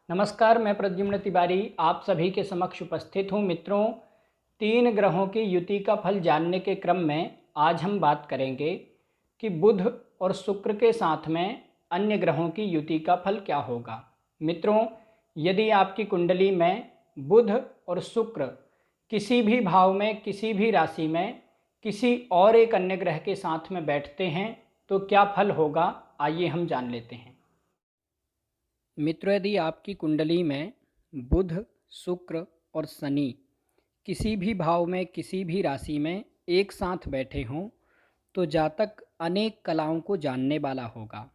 नमस्कार, मैं प्रद्युम्न तिवारी आप सभी के समक्ष उपस्थित हूँ। मित्रों, 3 ग्रहों की युति का फल जानने के क्रम में आज हम बात करेंगे कि बुध और शुक्र के साथ में अन्य ग्रहों की युति का फल क्या होगा। मित्रों, यदि आपकी कुंडली में बुध और शुक्र किसी भी भाव में, किसी भी राशि में, किसी और एक अन्य ग्रह के साथ में बैठते हैं तो क्या फल होगा, आइए हम जान लेते हैं। मित्रों, यदि आपकी कुंडली में बुध, शुक्र और शनि किसी भी भाव में, किसी भी राशि में एक साथ बैठे हों तो जातक अनेक कलाओं को जानने वाला होगा।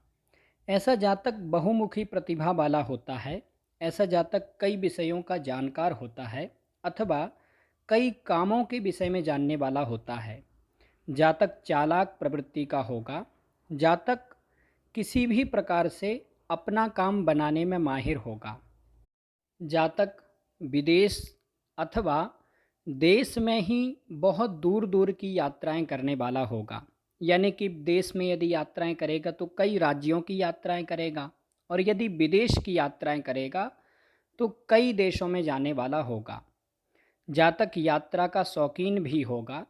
ऐसा जातक बहुमुखी प्रतिभा वाला होता है। ऐसा जातक कई विषयों का जानकार होता है अथवा कई कामों के विषय में जानने वाला होता है। जातक चालाक प्रवृत्ति का होगा। जातक किसी भी प्रकार से अपना काम बनाने में माहिर होगा। जातक विदेश अथवा देश में ही बहुत दूर दूर की यात्राएं करने वाला होगा। यानी कि देश में यदि यात्राएं करेगा तो कई राज्यों की यात्राएं करेगा, और यदि विदेश की यात्राएं करेगा तो कई देशों में जाने वाला होगा। जातक यात्रा का शौकीन भी होगा।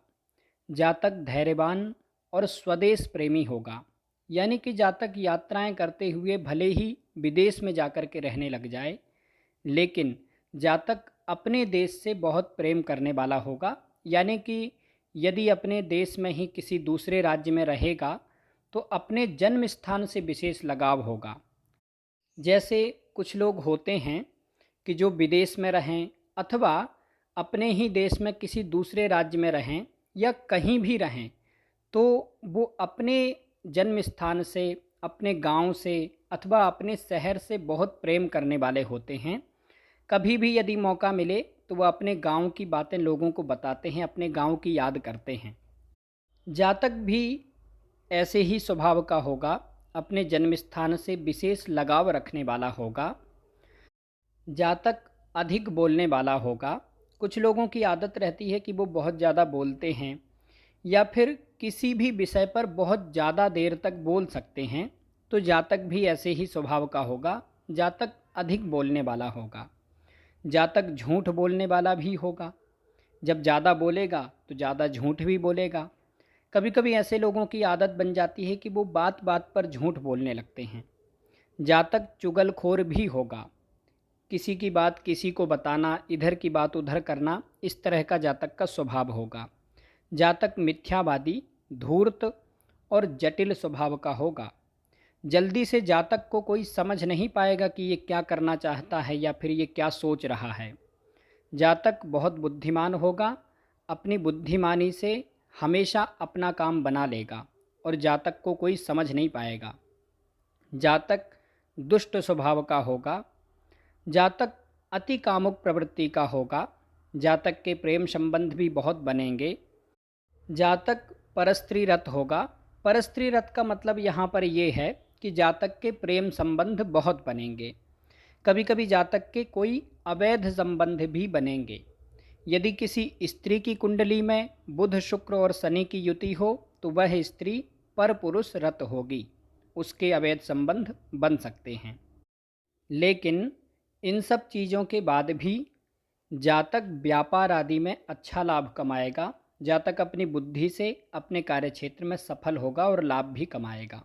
जातक धैर्यवान और स्वदेश प्रेमी होगा। यानी कि जातक यात्राएं करते हुए भले ही विदेश में जाकर के रहने लग जाए, लेकिन जातक अपने देश से बहुत प्रेम करने वाला होगा। यानी कि यदि अपने देश में ही किसी दूसरे राज्य में रहेगा तो अपने जन्म स्थान से विशेष लगाव होगा। जैसे कुछ लोग होते हैं कि जो विदेश में रहें अथवा अपने ही देश में किसी दूसरे राज्य में रहें या कहीं भी रहें, तो वो अपने जन्म स्थान से, अपने गांव से अथवा अपने शहर से बहुत प्रेम करने वाले होते हैं। कभी भी यदि मौका मिले तो वह अपने गांव की बातें लोगों को बताते हैं, अपने गांव की याद करते हैं। जातक भी ऐसे ही स्वभाव का होगा, अपने जन्म स्थान से विशेष लगाव रखने वाला होगा। जातक अधिक बोलने वाला होगा। कुछ लोगों की आदत रहती है कि वो बहुत ज़्यादा बोलते हैं या फिर किसी भी विषय पर बहुत ज़्यादा देर तक बोल सकते हैं, तो जातक भी ऐसे ही स्वभाव का होगा। जातक अधिक बोलने वाला होगा। जातक झूठ बोलने वाला भी होगा। जब ज़्यादा बोलेगा तो ज़्यादा झूठ भी बोलेगा। कभी कभी ऐसे लोगों की आदत बन जाती है कि वो बात बात पर झूठ बोलने लगते हैं। जातक चुगलखोर भी होगा। किसी की बात किसी को बताना, इधर की बात उधर करना, इस तरह का जातक का स्वभाव होगा। जातक मिथ्यावादी, धूर्त और जटिल स्वभाव का होगा। जल्दी से जातक को कोई समझ नहीं पाएगा कि ये क्या करना चाहता है या फिर ये क्या सोच रहा है। जातक बहुत बुद्धिमान होगा। अपनी बुद्धिमानी से हमेशा अपना काम बना लेगा और जातक को कोई समझ नहीं पाएगा। जातक दुष्ट स्वभाव का होगा। जातक अति कामुक प्रवृत्ति का होगा। जातक के प्रेम संबंध भी बहुत बनेंगे। जातक परस्त्री रत होगा। परस्त्री रत का मतलब यहाँ पर ये है कि जातक के प्रेम संबंध बहुत बनेंगे। कभी कभी जातक के कोई अवैध संबंध भी बनेंगे। यदि किसी स्त्री की कुंडली में बुध, शुक्र और शनि की युति हो तो वह स्त्री पर पुरुष रत होगी। उसके अवैध संबंध बन सकते हैं। लेकिन इन सब चीज़ों के बाद भी जातक व्यापार आदि में अच्छा लाभ कमाएगा। जातक अपनी बुद्धि से अपने कार्यक्षेत्र में सफल होगा और लाभ भी कमाएगा।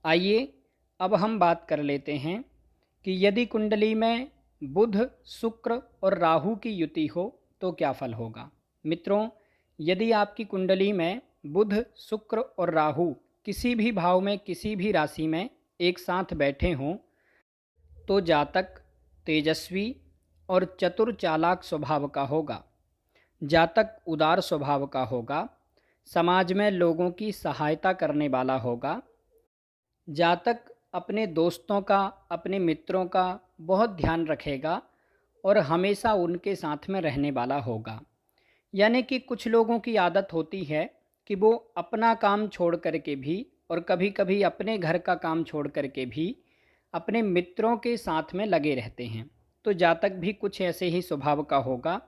आइए अब हम बात कर लेते हैं कि यदि कुंडली में बुध, शुक्र और राहु की युति हो तो क्या फल होगा। मित्रों, यदि आपकी कुंडली में बुध, शुक्र और राहु किसी भी भाव में, किसी भी राशि में एक साथ बैठे हों तो जातक तेजस्वी और चतुर चालाक स्वभाव का होगा। जातक उदार स्वभाव का होगा। समाज में लोगों की सहायता करने वाला होगा। जातक अपने दोस्तों का, अपने मित्रों का बहुत ध्यान रखेगा और हमेशा उनके साथ में रहने वाला होगा। यानी कि कुछ लोगों की आदत होती है कि वो अपना काम छोड़ करके भी और कभी कभी अपने घर का काम छोड़ करके भी अपने मित्रों के साथ में लगे रहते हैं। तो जातक भी कुछ ऐसे ही स्वभाव का होगा।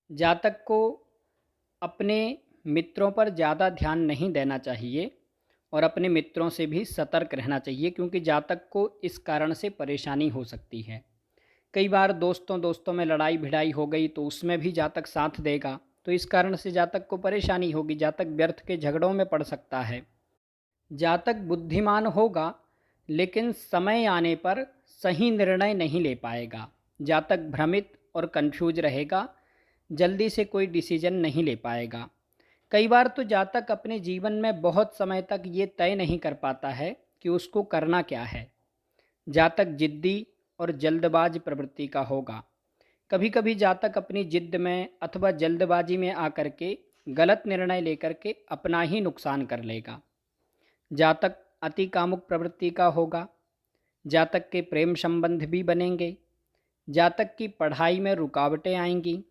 जातक को अपने मित्रों पर ज़्यादा ध्यान नहीं देना चाहिए और अपने मित्रों से भी सतर्क रहना चाहिए, क्योंकि जातक को इस कारण से परेशानी हो सकती है। कई बार दोस्तों दोस्तों में लड़ाई भिड़ाई हो गई तो उसमें भी जातक साथ देगा, तो इस कारण से जातक को परेशानी होगी, जातक व्यर्थ के झगड़ों में पड़ सकता है। जातक बुद्धिमान होगा लेकिन समय आने पर सही निर्णय नहीं ले पाएगा। जातक भ्रमित और कंफ्यूज रहेगा, जल्दी से कोई डिसीजन नहीं ले पाएगा। कई बार तो जातक अपने जीवन में बहुत समय तक ये तय नहीं कर पाता है कि उसको करना क्या है। जातक जिद्दी और जल्दबाज प्रवृत्ति का होगा। कभी कभी जातक अपनी जिद्द में अथवा जल्दबाजी में आकर के गलत निर्णय लेकर के अपना ही नुकसान कर लेगा। जातक अति कामुक प्रवृत्ति का होगा। जातक के प्रेम संबंध भी बनेंगे। जातक की पढ़ाई में रुकावटें आएंगी।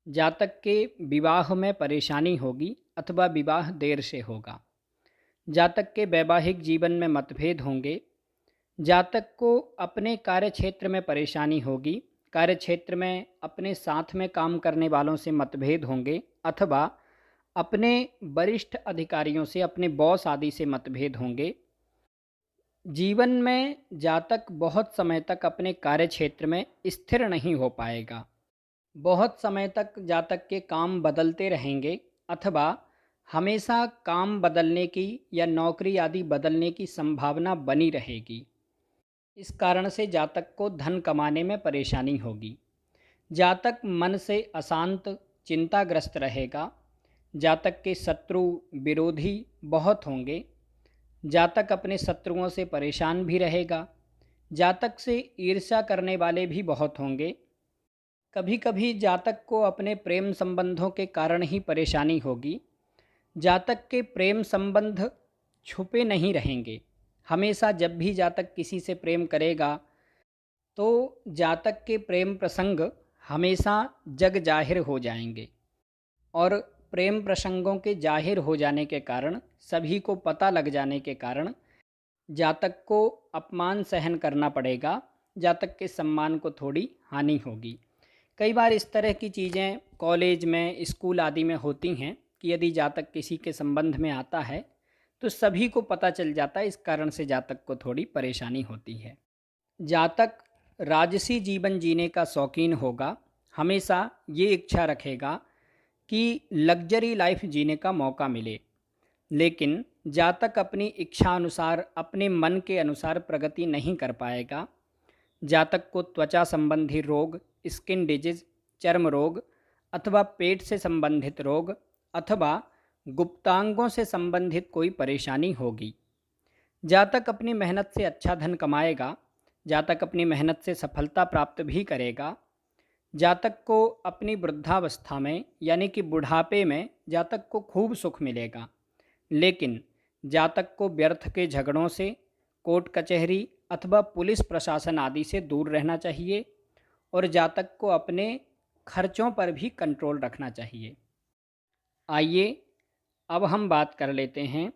जातक के विवाह में परेशानी होगी अथवा विवाह देर से होगा। जातक के वैवाहिक जीवन में मतभेद होंगे। जातक को अपने कार्य क्षेत्र में परेशानी होगी। कार्य क्षेत्र में अपने साथ में काम करने वालों से मतभेद होंगे अथवा अपने वरिष्ठ अधिकारियों से, अपने बॉस आदि से मतभेद होंगे। जीवन में जातक बहुत समय तक अपने कार्य क्षेत्र में स्थिर नहीं हो पाएगा। बहुत समय तक जातक के काम बदलते रहेंगे अथवा हमेशा काम बदलने की या नौकरी आदि बदलने की संभावना बनी रहेगी। इस कारण से जातक को धन कमाने में परेशानी होगी। जातक मन से अशांत, चिंताग्रस्त रहेगा। जातक के शत्रु विरोधी बहुत होंगे। जातक अपने शत्रुओं से परेशान भी रहेगा। जातक से ईर्ष्या करने वाले भी बहुत होंगे। कभी कभी जातक को अपने प्रेम संबंधों के कारण ही परेशानी होगी। जातक के प्रेम संबंध छुपे नहीं रहेंगे। हमेशा जब भी जातक किसी से प्रेम करेगा तो जातक के प्रेम प्रसंग हमेशा जग जाहिर हो जाएंगे, और प्रेम प्रसंगों के जाहिर हो जाने के कारण, सभी को पता लग जाने के कारण जातक को अपमान सहन करना पड़ेगा। जातक के सम्मान को थोड़ी हानि होगी। कई बार इस तरह की चीज़ें कॉलेज में, स्कूल आदि में होती हैं कि यदि जातक किसी के संबंध में आता है तो सभी को पता चल जाता है। इस कारण से जातक को थोड़ी परेशानी होती है। जातक राजसी जीवन जीने का शौकीन होगा। हमेशा ये इच्छा रखेगा कि लग्जरी लाइफ जीने का मौका मिले, लेकिन जातक अपनी इच्छा अनुसार, अपने मन के अनुसार प्रगति नहीं कर पाएगा। जातक को त्वचा संबंधी रोग, स्किन डिजीज, चर्म रोग अथवा पेट से संबंधित रोग अथवा गुप्तांगों से संबंधित कोई परेशानी होगी। जातक अपनी मेहनत से अच्छा धन कमाएगा। जातक अपनी मेहनत से सफलता प्राप्त भी करेगा। जातक को अपनी वृद्धावस्था में यानी कि बुढ़ापे में जातक को खूब सुख मिलेगा, लेकिन जातक को व्यर्थ के झगड़ों से, कोर्ट कचहरी अथवा पुलिस प्रशासन आदि से दूर रहना चाहिए, और जातक को अपने खर्चों पर भी कंट्रोल रखना चाहिए। आइए अब हम बात कर लेते हैं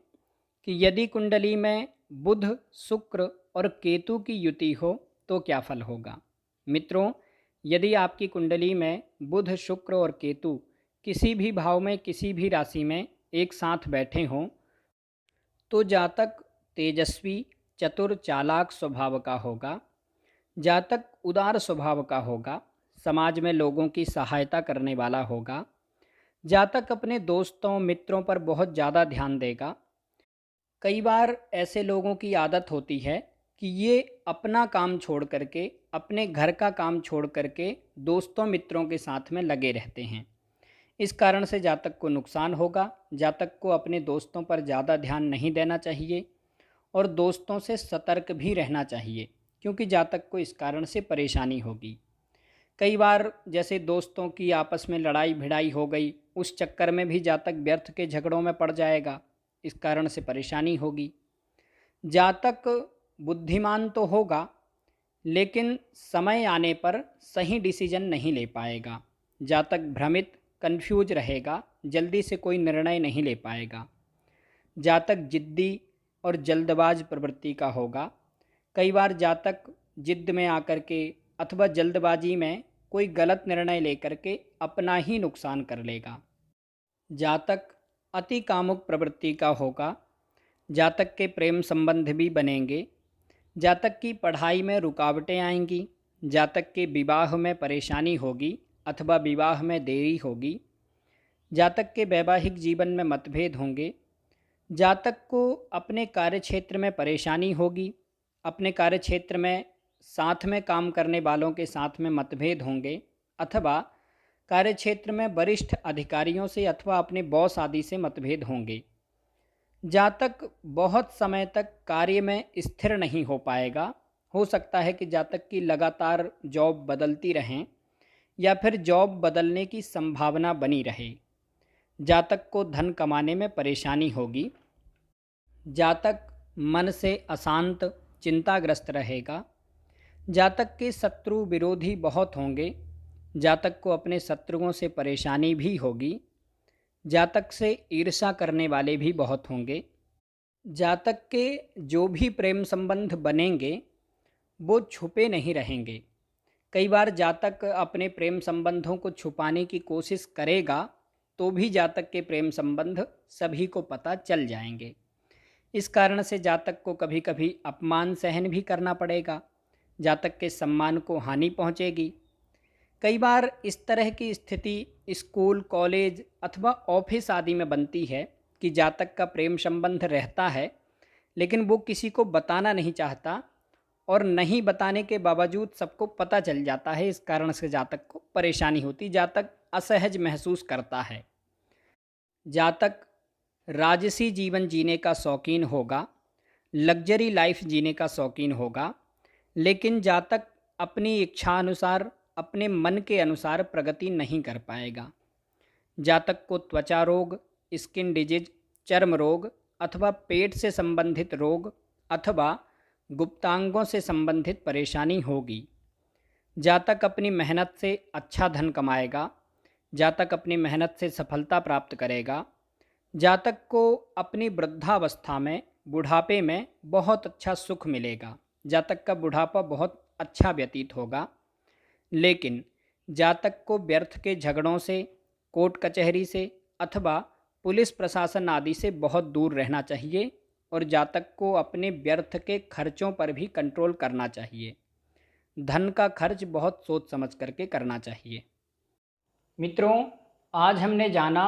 कि यदि कुंडली में बुध, शुक्र और केतु की युति हो तो क्या फल होगा। मित्रों, यदि आपकी कुंडली में बुध, शुक्र और केतु किसी भी भाव में, किसी भी राशि में एक साथ बैठे हों तो जातक तेजस्वी, चतुर, चालाक स्वभाव का होगा। जातक उदार स्वभाव का होगा। समाज में लोगों की सहायता करने वाला होगा। जातक अपने दोस्तों, मित्रों पर बहुत ज़्यादा ध्यान देगा। कई बार ऐसे लोगों की आदत होती है कि ये अपना काम छोड़ करके, अपने घर का काम छोड़ करके दोस्तों मित्रों के साथ में लगे रहते हैं। इस कारण से जातक को नुकसान होगा। जातक को अपने दोस्तों पर ज़्यादा ध्यान नहीं देना चाहिए और दोस्तों से सतर्क भी रहना चाहिए, क्योंकि जातक को इस कारण से परेशानी होगी। कई बार जैसे दोस्तों की आपस में लड़ाई भिड़ाई हो गई, उस चक्कर में भी जातक व्यर्थ के झगड़ों में पड़ जाएगा। इस कारण से परेशानी होगी। जातक बुद्धिमान तो होगा, लेकिन समय आने पर सही डिसीजन नहीं ले पाएगा। जातक भ्रमित, कंफ्यूज रहेगा, जल्दी से कोई निर्णय नहीं ले पाएगा। जातक जिद्दी और जल्दबाज प्रवृत्ति का होगा। कई बार जातक जिद्द में आकर के अथवा जल्दबाजी में कोई गलत निर्णय लेकर के अपना ही नुकसान कर लेगा। जातक अति कामुक प्रवृत्ति का होगा। जातक के प्रेम संबंध भी बनेंगे, जातक की पढ़ाई में रुकावटें आएंगी, जातक के विवाह में परेशानी होगी अथवा विवाह में देरी होगी, जातक के वैवाहिक जीवन में मतभेद होंगे, जातक को अपने कार्यक्षेत्र में परेशानी होगी, अपने कार्यक्षेत्र में साथ में काम करने वालों के साथ में मतभेद होंगे अथवा कार्यक्षेत्र में वरिष्ठ अधिकारियों से अथवा अपने बॉस आदि से मतभेद होंगे। जातक बहुत समय तक कार्य में स्थिर नहीं हो पाएगा। हो सकता है कि जातक की लगातार जॉब बदलती रहें या फिर जॉब बदलने की संभावना बनी रहे। जातक को धन कमाने में परेशानी होगी। जातक मन से अशांत, चिंताग्रस्त रहेगा। जातक के शत्रु विरोधी बहुत होंगे। जातक को अपने शत्रुओं से परेशानी भी होगी। जातक से ईर्ष्या करने वाले भी बहुत होंगे। जातक के जो भी प्रेम संबंध बनेंगे वो छुपे नहीं रहेंगे। कई बार जातक अपने प्रेम संबंधों को छुपाने की कोशिश करेगा तो भी जातक के प्रेम संबंध सभी को पता चल जाएंगे। इस कारण से जातक को कभी कभी अपमान सहन भी करना पड़ेगा। जातक के सम्मान को हानि पहुंचेगी। कई बार इस तरह की स्थिति स्कूल, कॉलेज अथवा ऑफिस आदि में बनती है कि जातक का प्रेम संबंध रहता है लेकिन वो किसी को बताना नहीं चाहता और नहीं बताने के बावजूद सबको पता चल जाता है। इस कारण से जातक को परेशानी होती, जातक असहज महसूस करता है। जातक राजसी जीवन जीने का शौकीन होगा, लग्जरी लाइफ जीने का शौकीन होगा, लेकिन जातक अपनी इच्छा अनुसार, अपने मन के अनुसार प्रगति नहीं कर पाएगा। जातक को त्वचा रोग, स्किन डिजीज, चर्म रोग अथवा पेट से संबंधित रोग अथवा गुप्तांगों से संबंधित परेशानी होगी। जातक अपनी मेहनत से अच्छा धन कमाएगा। जातक अपनी मेहनत से सफलता प्राप्त करेगा। जातक को अपनी वृद्धावस्था में, बुढ़ापे में बहुत अच्छा सुख मिलेगा। जातक का बुढ़ापा बहुत अच्छा व्यतीत होगा। लेकिन जातक को व्यर्थ के झगड़ों से, कोर्ट कचहरी से अथवा पुलिस प्रशासन आदि से बहुत दूर रहना चाहिए और जातक को अपने व्यर्थ के खर्चों पर भी कंट्रोल करना चाहिए। धन का खर्च बहुत सोच समझ करके करना चाहिए। मित्रों, आज हमने जाना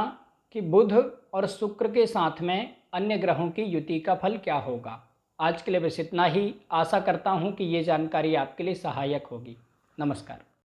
कि बुध और शुक्र के साथ में अन्य ग्रहों की युति का फल क्या होगा। आज के लिए बस इतना ही। आशा करता हूँ कि ये जानकारी आपके लिए सहायक होगी। नमस्कार।